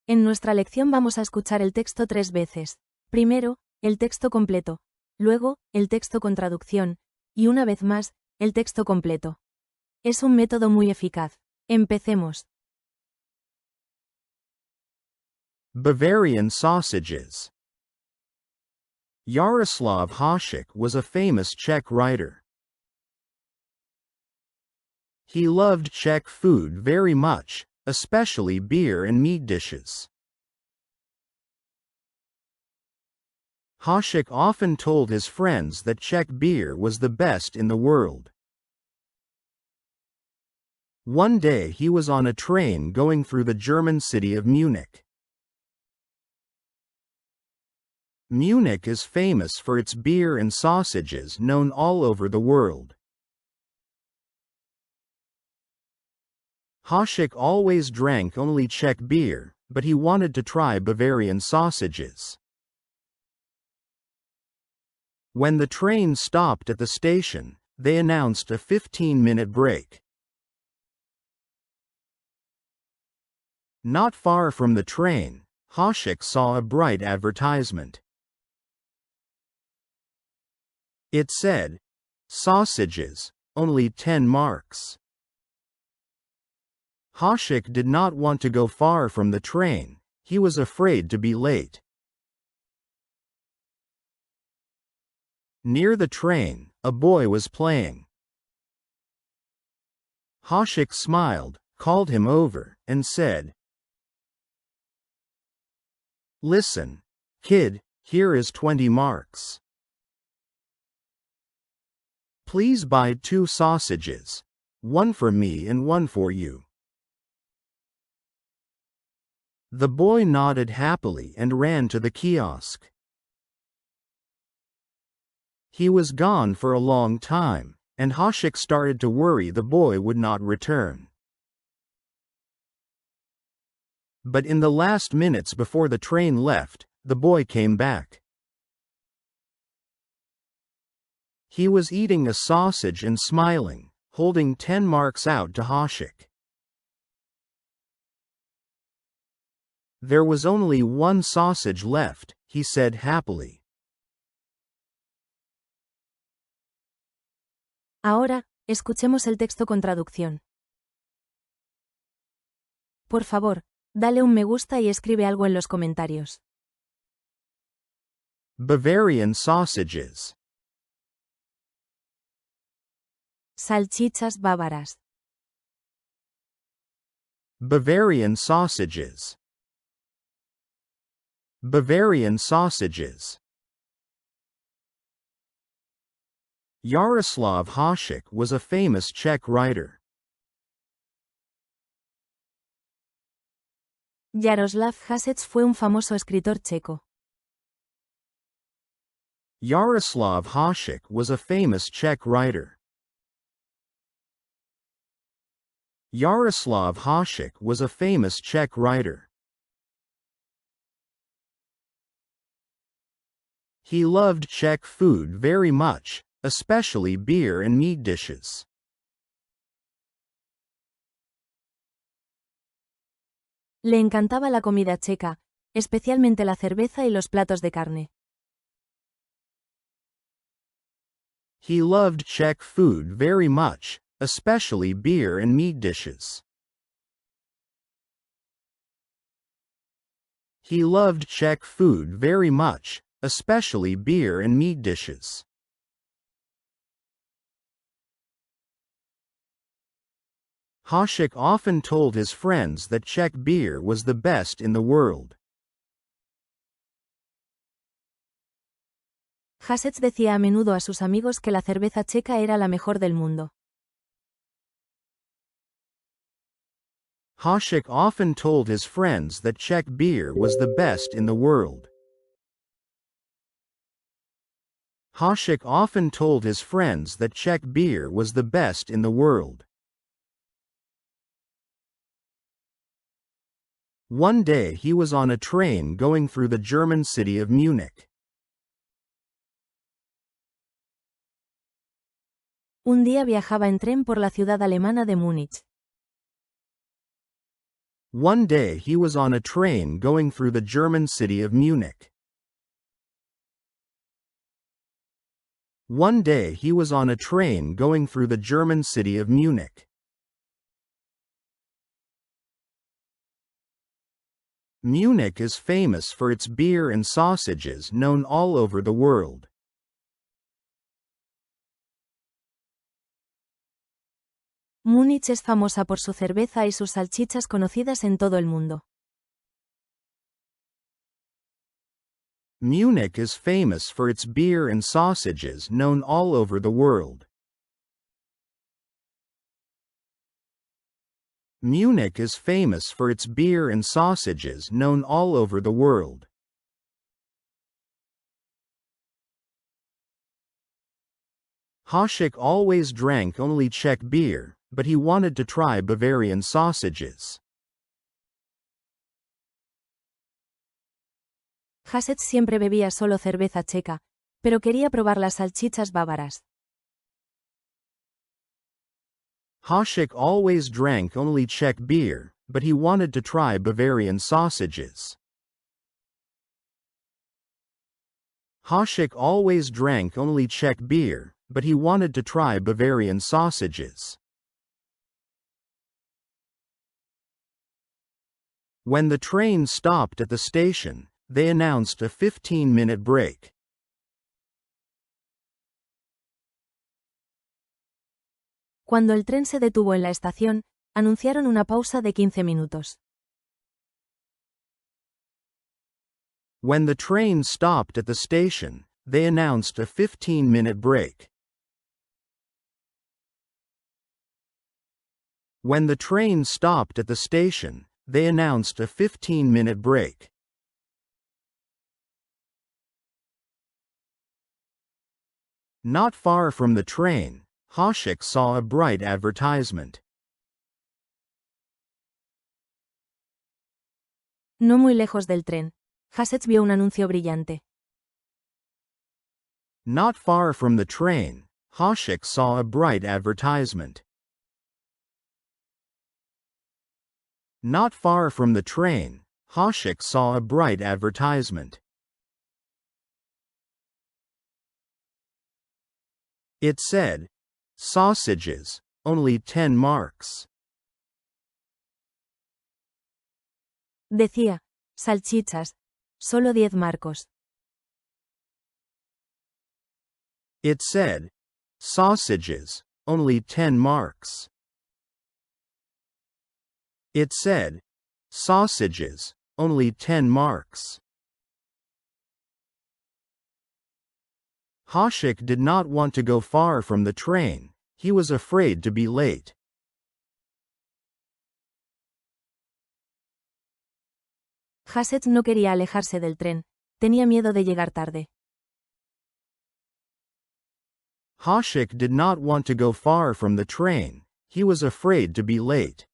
En nuestra lección vamos a escuchar el texto 3 veces. Primero, el texto completo. Luego, el texto con traducción. Y una vez más, el texto completo. Es un método muy eficaz. Empecemos. Bavarian sausages. Yaroslav Hasek was a famous Czech writer. He loved Czech food very much, especially beer and meat dishes. Hasek often told his friends that Czech beer was the best in the world. One day he was on a train going through the German city of Munich. Munich is famous for its beer and sausages known all over the world. Hasek always drank only Czech beer, but he wanted to try Bavarian sausages. When the train stopped at the station, they announced a 15-minute break. Not far from the train, Hasek saw a bright advertisement. It said, "Sausages, only 10 marks." Hasek did not want to go far from the train, he was afraid to be late. Near the train, a boy was playing. Hasek smiled, called him over, and said, "Listen, kid, here is 20 marks. Please buy 2 sausages, one for me and one for you." The boy nodded happily and ran to the kiosk. He was gone for a long time, and Hasek started to worry the boy would not return. But in the last minutes before the train left, the boy came back. He was eating a sausage and smiling, holding 10 marks out to Hasek. There was only one sausage left, he said happily. Ahora, escuchemos el texto con traducción. Por favor, dale un me gusta y escribe algo en los comentarios. Bavarian sausages. Salchichas bávaras. Bavarian sausages. Bavarian sausages. Yaroslav Hasek was a famous Czech writer. Jaroslav Hasek fue un famoso escritor checo. Yaroslav Hasek was a famous Czech writer. Yaroslav Hasek was a famous Czech writer. He loved Czech food very much, especially beer and meat dishes. Le encantaba la comida checa, especialmente la cerveza y los platos de carne. He loved Czech food very much, especially beer and meat dishes. He loved Czech food very much, especially beer and meat dishes. Hasek often told his friends that Czech beer was the best in the world. Hasek decía a menudo a sus amigos que la cerveza checa era la mejor del mundo. Hasek often told his friends that Czech beer was the best in the world. Hasek often told his friends that Czech beer was the best in the world. One day he was on a train going through the German city of Munich. Un día viajaba en tren por la ciudad alemana de Múnich. One day he was on a train going through the German city of Munich. One day he was on a train going through the German city of Munich. Munich is famous for its beer and sausages known all over the world. Múnich es famosa por su cerveza y sus salchichas conocidas en todo el mundo. Munich is famous for its beer and sausages known all over the world. Munich is famous for its beer and sausages known all over the world. Hašek always drank only Czech beer, but he wanted to try Bavarian sausages. Hašek siempre bebía solo cerveza checa, pero quería probar las salchichas bávaras. Hašek always drank only Czech beer, but he wanted to try Bavarian sausages. Hašek always drank only Czech beer, but he wanted to try Bavarian sausages. When the train stopped at the station, they announced a 15-minute break. Cuando el tren se detuvo en la estación, anunciaron una pausa de 15 minutos. When the train stopped at the station, they announced a 15-minute break. When the train stopped at the station, they announced a 15-minute break. Not far from the train, Hašek saw a bright advertisement. No muy lejos del tren, Hašek vio un anuncio brillante. Not far from the train, Hašek saw a bright advertisement. Not far from the train, Hašek saw a bright advertisement. It said, "Sausages, only 10 marks." Decía, salchichas, solo 10 marcos. It said, "Sausages, only 10 marks." It said, "Sausages, only 10 marks." Hašek did not want to go far from the train, he was afraid to be late. Hašek no quería alejarse del tren, tenía miedo de llegar tarde. Hašek did not want to go far from the train, he was afraid to be late.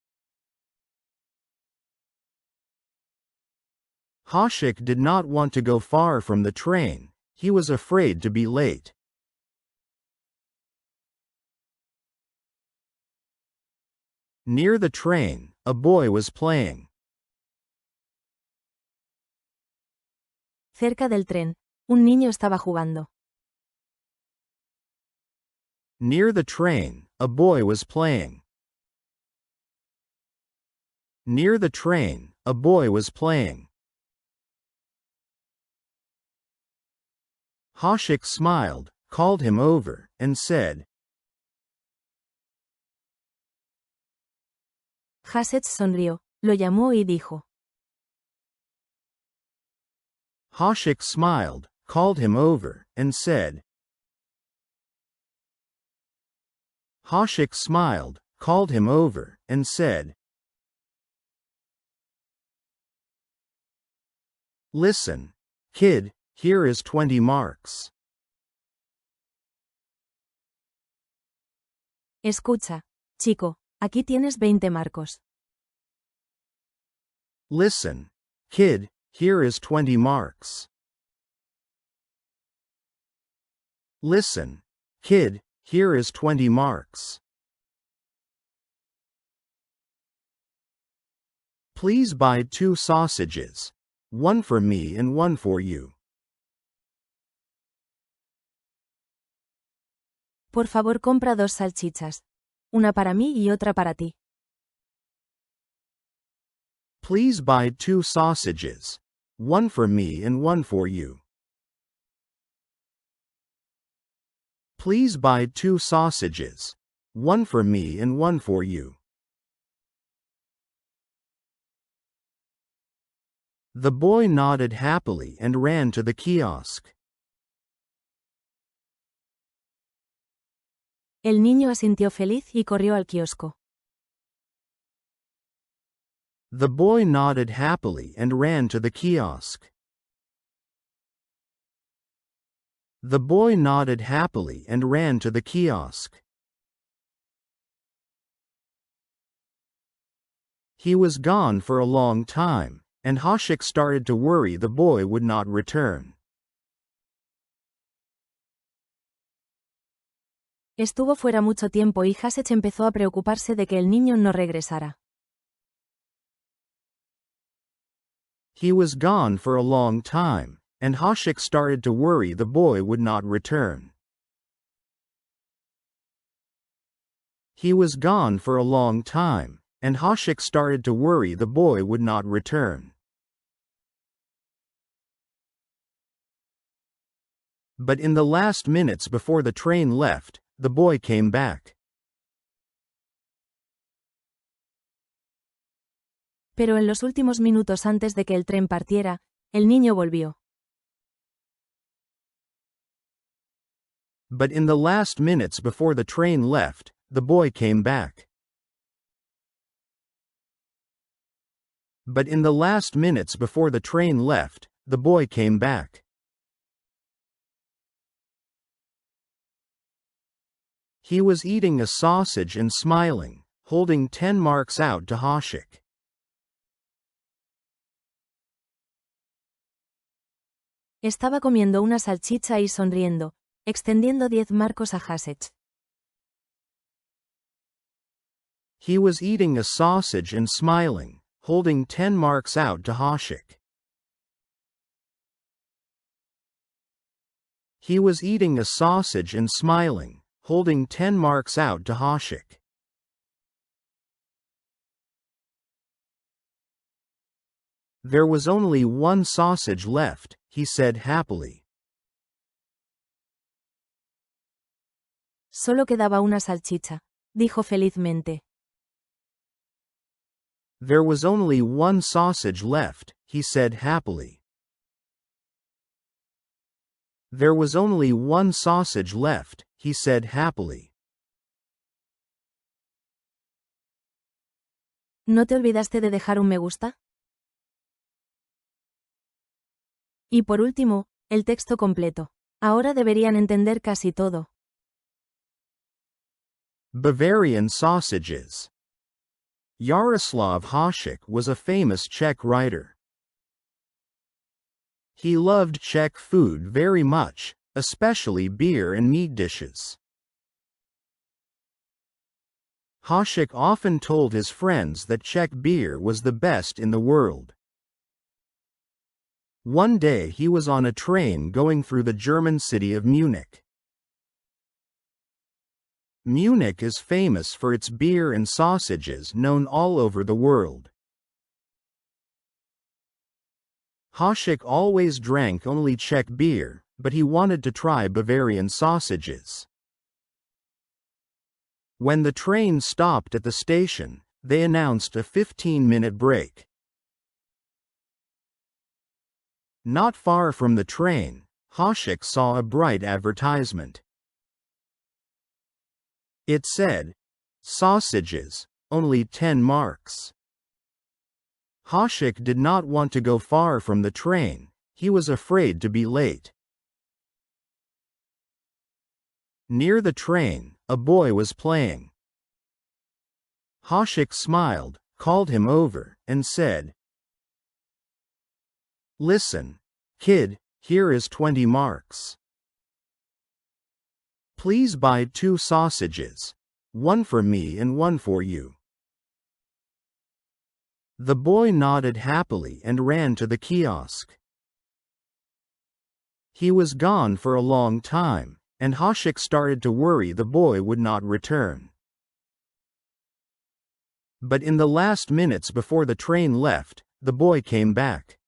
Hašek did not want to go far from the train, he was afraid to be late. Near the train, a boy was playing. Cerca del tren, un niño estaba jugando. Near the train, a boy was playing. Near the train, a boy was playing. Hašek smiled, called him over, and said, Hašek sonrió, lo llamó y dijo. Hašek smiled, called him over, and said. Hašek smiled, called him over, and said. Listen, kid, here is 20 marks. Escucha, chico, aquí tienes 20 marcos. Listen, kid, here is 20 marks. Listen, kid, Here is 20 marks. Please buy 2 sausages. One for me and one for you. Por favor, compra 2 salchichas. Una para mí y otra para ti. Please buy 2 sausages. One for me and one for you. Please buy 2 sausages. One for me and one for you. The boy nodded happily and ran to the kiosk. El niño asintió feliz y corrió al kiosco. The boy nodded happily and ran to the kiosk. The boy nodded happily and ran to the kiosk. He was gone for a long time, and Hashik started to worry the boy would not return. Estuvo fuera mucho tiempo y Hasek empezó a preocuparse de que el niño no regresara. He was gone for a long time, and Hashik started to worry the boy would not return. He was gone for a long time, and Hashik started to worry the boy would not return. But in the last minutes before the train left, the boy came back. Pero en los últimos minutos antes de que el tren partiera, el niño volvió. But in the last minutes before the train left, the boy came back. But in the last minutes before the train left, the boy came back. He was eating a sausage and smiling, holding 10 marks out to Hashik. Estaba comiendo una salchicha y sonriendo, extendiendo 10 marcos a Hasek. He was eating a sausage and smiling, holding 10 marks out to Hashik. He was eating a sausage and smiling, holding 10 marks out to Hashik. There was only one sausage left, he said happily. Solo quedaba una salchicha, dijo felizmente. There was only one sausage left, he said happily. There was only one sausage left, he said happily. ¿No te olvidaste de dejar un me gusta? Y por último, el texto completo. Ahora deberían entender casi todo. Bavarian sausages. Yaroslav Hashik was a famous Czech writer. He loved Czech food very much, especially beer and meat dishes. Hashik often told his friends that Czech beer was the best in the world. One day he was on a train going through the German city of Munich. Munich is famous for its beer and sausages known all over the world. Hashik always drank only Czech beer, but he wanted to try Bavarian sausages. When the train stopped at the station, they announced a 15-minute break. Not far from the train, Hashik saw a bright advertisement. It said, "Sausages, only 10 marks." Hashik did not want to go far from the train, he was afraid to be late. Near the train, a boy was playing. Hashik smiled, called him over, and said, "Listen, kid, here is 20 marks. Please buy 2 sausages. One for me and one for you. The boy nodded happily and ran to the kiosk. He was gone for a long time, and Hashik started to worry the boy would not return. But in the last minutes before the train left, the boy came back.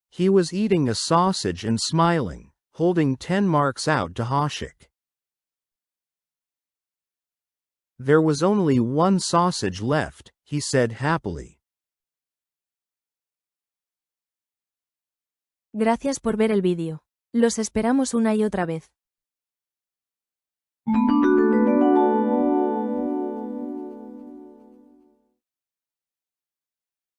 He was eating a sausage and smiling, holding 10 marks out to Hashik. There was only 1 sausage left, he said happily. Gracias por ver el vídeo. Los esperamos una y otra vez.